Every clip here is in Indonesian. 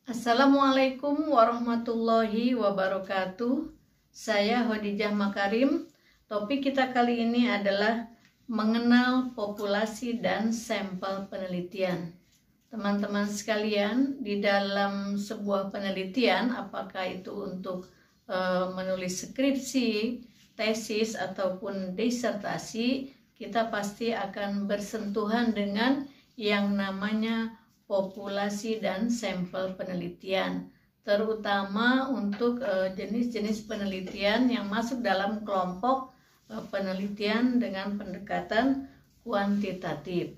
Assalamualaikum warahmatullahi wabarakatuh. Saya Khadijah Makarim. Topik kita kali ini adalah mengenal populasi dan sampel penelitian. Teman-teman sekalian, di dalam sebuah penelitian, apakah itu untuk menulis skripsi, tesis ataupun disertasi, kita pasti akan bersentuhan dengan yang namanya populasi dan sampel penelitian, terutama untuk jenis-jenis penelitian yang masuk dalam kelompok penelitian dengan pendekatan kuantitatif.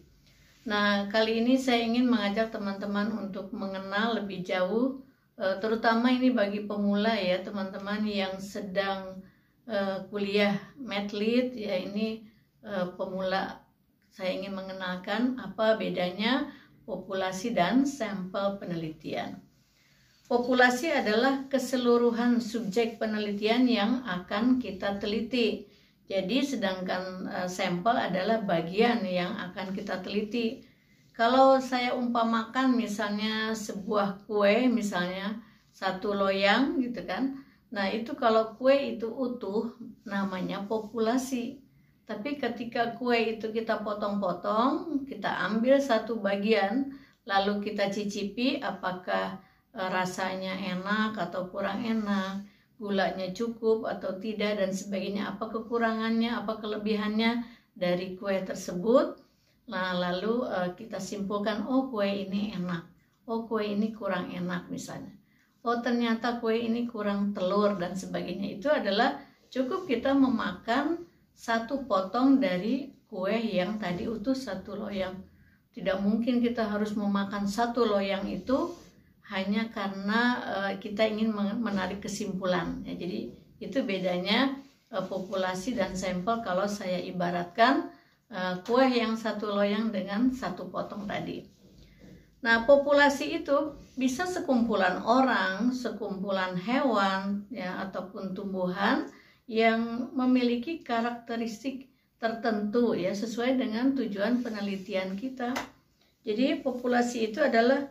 Nah, kali ini saya ingin mengajak teman-teman untuk mengenal lebih jauh, terutama ini bagi pemula ya, teman-teman yang sedang kuliah medlit ya, ini pemula. Saya ingin mengenalkan apa bedanya populasi dan sampel penelitian. Populasi adalah keseluruhan subjek penelitian yang akan kita teliti. Jadi sedangkan sampel adalah bagian yang akan kita teliti. Kalau saya umpamakan misalnya sebuah kue, misalnya satu loyang gitu kan. Nah itu kalau kue itu utuh namanya populasi. Tapi ketika kue itu kita potong-potong, kita ambil satu bagian, lalu kita cicipi apakah rasanya enak atau kurang enak, gulanya cukup atau tidak, dan sebagainya, apa kekurangannya, apa kelebihannya dari kue tersebut. Nah, lalu kita simpulkan, oh kue ini enak, oh kue ini kurang enak misalnya. Oh ternyata kue ini kurang telur dan sebagainya. Itu adalah cukup kita memakan satu potong dari kue yang tadi utuh satu loyang. Tidak mungkin kita harus memakan satu loyang itu hanya karena kita ingin menarik kesimpulan. Ya, jadi itu bedanya populasi dan sampel kalau saya ibaratkan kue yang satu loyang dengan satu potong tadi. Nah, populasi itu bisa sekumpulan orang, sekumpulan hewan, ya, ataupun tumbuhan yang memiliki karakteristik tertentu ya sesuai dengan tujuan penelitian kita. Jadi populasi itu adalah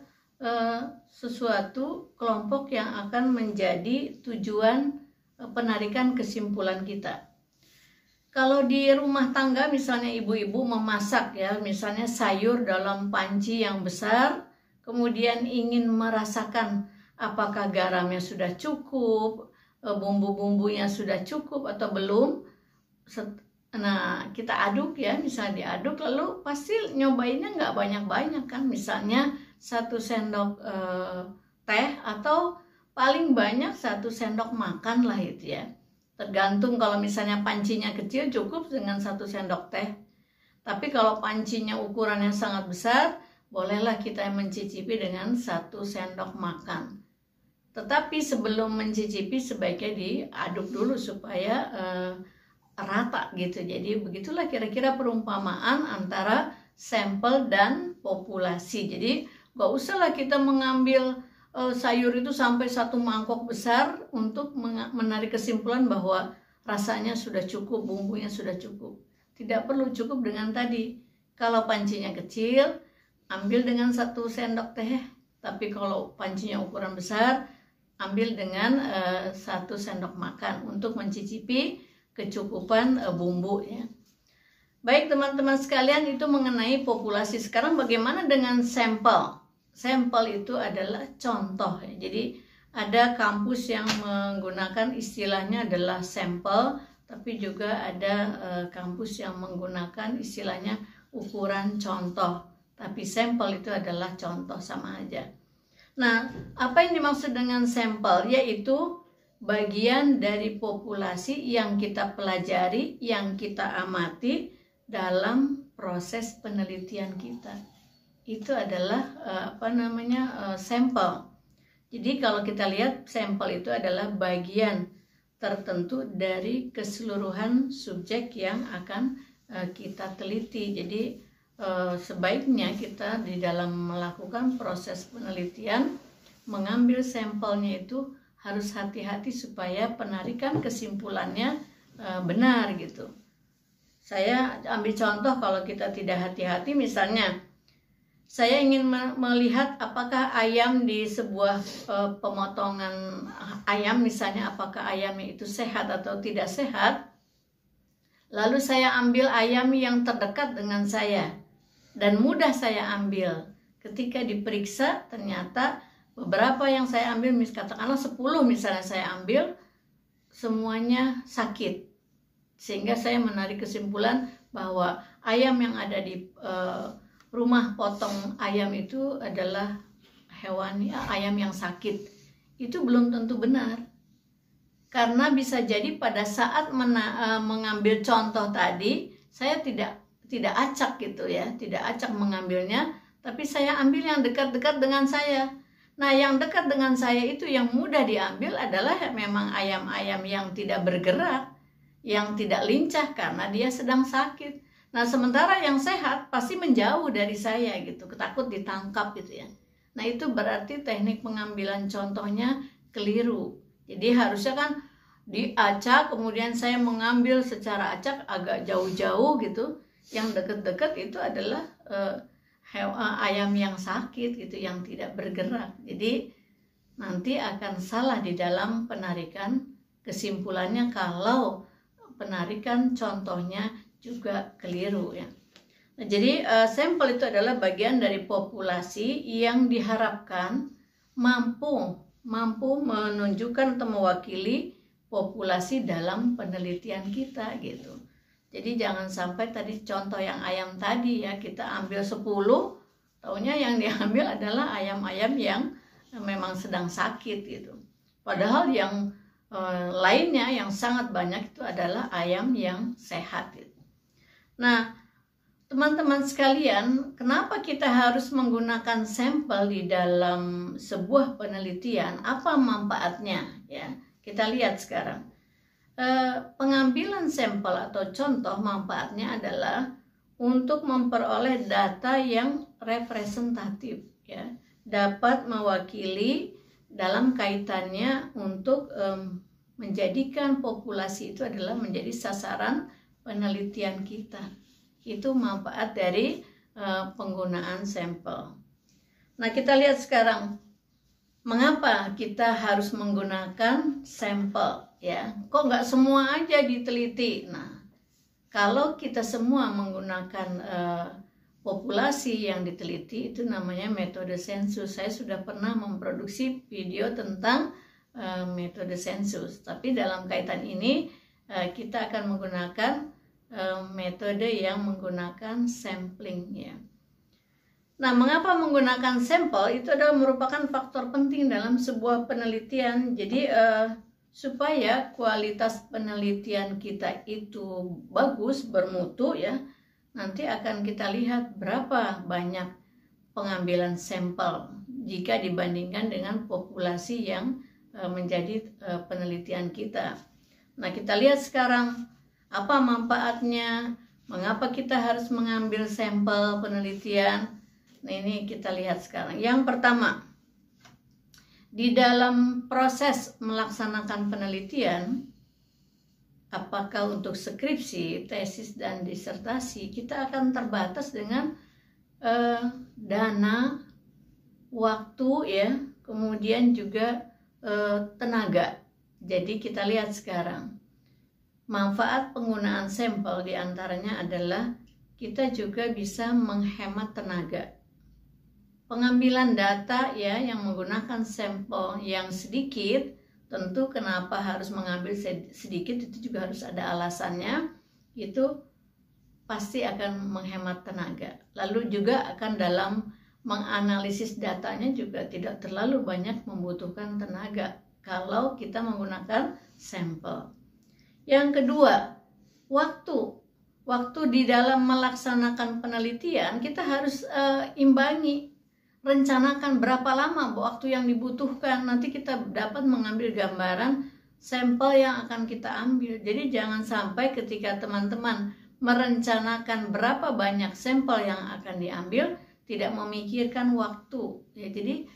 sesuatu kelompok yang akan menjadi tujuan penarikan kesimpulan kita. Kalau di rumah tangga misalnya ibu-ibu memasak ya, misalnya sayur dalam panci yang besar, kemudian ingin merasakan apakah garamnya sudah cukup, bumbu-bumbunya sudah cukup atau belum. Nah kita aduk ya, misalnya diaduk, lalu pasti nyobainnya nggak banyak-banyak kan, misalnya 1 sendok teh atau paling banyak 1 sendok makan lah itu ya, tergantung. Kalau misalnya pancinya kecil cukup dengan 1 sendok teh, tapi kalau pancinya ukurannya sangat besar, bolehlah kita mencicipi dengan 1 sendok makan. Tetapi sebelum mencicipi sebaiknya diaduk dulu supaya rata gitu. Jadi begitulah kira-kira perumpamaan antara sampel dan populasi. Jadi gak usahlah kita mengambil sayur itu sampai 1 mangkok besar untuk menarik kesimpulan bahwa rasanya sudah cukup, bumbunya sudah cukup. Tidak perlu, cukup dengan tadi. Kalau pancinya kecil, ambil dengan 1 sendok teh. Tapi kalau pancinya ukuran besar, ambil dengan 1 sendok makan untuk mencicipi kecukupan bumbu ya. Baik teman-teman sekalian, itu mengenai populasi. Sekarang bagaimana dengan sampel? Sampel itu adalah contoh ya. Jadi ada kampus yang menggunakan istilahnya adalah sampel, tapi juga ada kampus yang menggunakan istilahnya ukuran contoh. Tapi sampel itu adalah contoh, sama aja. Nah, apa yang dimaksud dengan sampel? Yaitu bagian dari populasi yang kita pelajari, yang kita amati dalam proses penelitian kita. Itu adalah sampel. Jadi kalau kita lihat, sampel itu adalah bagian tertentu dari keseluruhan subjek yang akan kita teliti. Jadi sebaiknya kita di dalam melakukan proses penelitian mengambil sampelnya itu harus hati-hati supaya penarikan kesimpulannya benar gitu. Saya ambil contoh, kalau kita tidak hati-hati, misalnya saya ingin melihat apakah ayam di sebuah pemotongan ayam misalnya, apakah ayamnya itu sehat atau tidak sehat. Lalu saya ambil ayam yang terdekat dengan saya dan mudah saya ambil. Ketika diperiksa ternyata beberapa yang saya ambil, katakanlah 10 misalnya saya ambil, semuanya sakit. Sehingga saya menarik kesimpulan bahwa ayam yang ada di rumah potong ayam itu adalah ayam yang sakit. Itu belum tentu benar, karena bisa jadi pada saat mengambil contoh tadi saya tidak acak gitu ya, tidak acak mengambilnya, tapi saya ambil yang dekat-dekat dengan saya. Nah, yang dekat dengan saya itu yang mudah diambil adalah memang ayam-ayam yang tidak bergerak, yang tidak lincah karena dia sedang sakit. Nah, sementara yang sehat pasti menjauh dari saya gitu, takut ditangkap gitu ya. Nah, itu berarti teknik pengambilan contohnya keliru. Jadi harusnya kan diacak, kemudian saya mengambil secara acak agak jauh-jauh gitu. Yang dekat-dekat itu adalah ayam yang sakit gitu, yang tidak bergerak. Jadi nanti akan salah di dalam penarikan kesimpulannya kalau penarikan contohnya juga keliru ya. Nah, jadi sampel itu adalah bagian dari populasi yang diharapkan mampu menunjukkan atau mewakili populasi dalam penelitian kita gitu. Jadi jangan sampai tadi contoh yang ayam tadi ya, kita ambil 10, taunya yang diambil adalah ayam-ayam yang memang sedang sakit gitu. Padahal yang lainnya yang sangat banyak itu adalah ayam yang sehat gitu. Nah, teman-teman sekalian, kenapa kita harus menggunakan sampel di dalam sebuah penelitian? Apa manfaatnya ya? Kita lihat sekarang. Pengambilan sampel atau contoh manfaatnya adalah untuk memperoleh data yang representatif ya, dapat mewakili dalam kaitannya untuk menjadikan populasi itu adalah menjadi sasaran penelitian kita. Itu manfaat dari penggunaan sampel. Nah, kita lihat sekarang mengapa kita harus menggunakan sampel ya. Kok nggak semua aja diteliti? Nah, kalau kita semua menggunakan populasi yang diteliti, itu namanya metode sensus. Saya sudah pernah memproduksi video tentang metode sensus, tapi dalam kaitan ini kita akan menggunakan metode yang menggunakan sampling ya. Nah, mengapa menggunakan sampel? Itu adalah merupakan faktor penting dalam sebuah penelitian. Jadi supaya kualitas penelitian kita itu bagus, bermutu ya, nanti akan kita lihat berapa banyak pengambilan sampel jika dibandingkan dengan populasi yang menjadi penelitian kita. Nah, kita lihat sekarang apa manfaatnya, mengapa kita harus mengambil sampel penelitian. Nah, ini kita lihat sekarang. Yang pertama, di dalam proses melaksanakan penelitian, apakah untuk skripsi, tesis, dan disertasi, kita akan terbatas dengan dana, waktu ya, kemudian juga tenaga. Jadi kita lihat sekarang, manfaat penggunaan sampel diantaranya adalah kita juga bisa menghemat tenaga. Pengambilan data ya yang menggunakan sampel yang sedikit, tentu kenapa harus mengambil sedikit itu juga harus ada alasannya, itu pasti akan menghemat tenaga. Lalu juga akan dalam menganalisis datanya juga tidak terlalu banyak membutuhkan tenaga kalau kita menggunakan sampel. Yang kedua, waktu di dalam melaksanakan penelitian kita harus imbangi, rencanakan berapa lama waktu yang dibutuhkan, nanti kita dapat mengambil gambaran sampel yang akan kita ambil. Jadi jangan sampai ketika teman-teman merencanakan berapa banyak sampel yang akan diambil, tidak memikirkan waktu ya. Jadi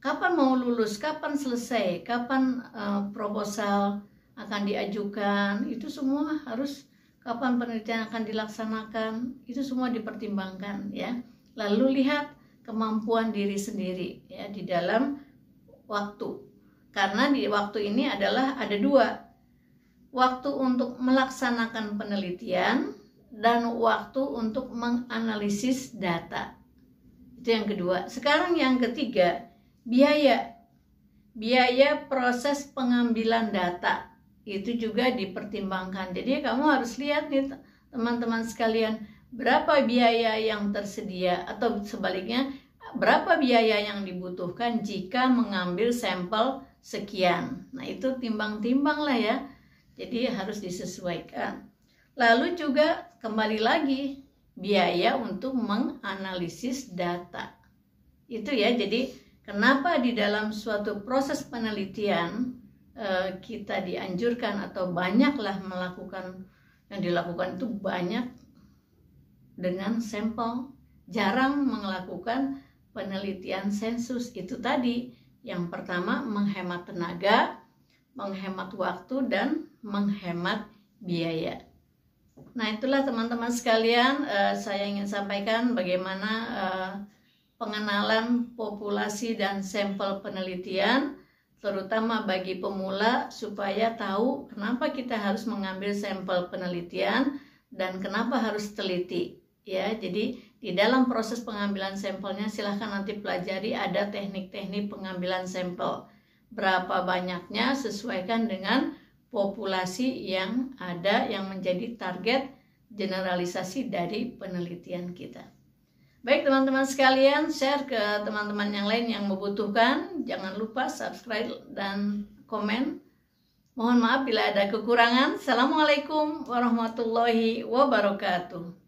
kapan mau lulus, kapan selesai, kapan proposal akan diajukan, itu semua harus, kapan penelitian akan dilaksanakan, itu semua dipertimbangkan ya. Lalu lihat kemampuan diri sendiri ya di dalam waktu. Karena di waktu ini adalah ada dua, waktu untuk melaksanakan penelitian dan waktu untuk menganalisis data. Itu yang kedua. Sekarang yang ketiga, biaya proses pengambilan data itu juga dipertimbangkan. Jadi kamu harus lihat nih teman-teman sekalian, berapa biaya yang tersedia atau sebaliknya berapa biaya yang dibutuhkan jika mengambil sampel sekian. Nah, itu timbang-timbang lah ya. Jadi harus disesuaikan. Lalu juga kembali lagi biaya untuk menganalisis data. Itu ya. Jadi kenapa di dalam suatu proses penelitian kita dianjurkan atau banyaklah melakukan, yang dilakukan itu banyak dengan sampel, jarang melakukan penelitian sensus. Itu tadi, yang pertama menghemat tenaga, menghemat waktu, dan menghemat biaya. Nah, itulah teman-teman sekalian, saya ingin sampaikan bagaimana pengenalan populasi dan sampel penelitian, terutama bagi pemula, supaya tahu kenapa kita harus mengambil sampel penelitian dan kenapa harus teliti. Ya, jadi di dalam proses pengambilan sampelnya silahkan nanti pelajari, ada teknik-teknik pengambilan sampel. Berapa banyaknya sesuaikan dengan populasi yang ada yang menjadi target generalisasi dari penelitian kita. Baik teman-teman sekalian, share ke teman-teman yang lain yang membutuhkan. Jangan lupa subscribe dan komen. Mohon maaf bila ada kekurangan. Assalamualaikum warahmatullahi wabarakatuh.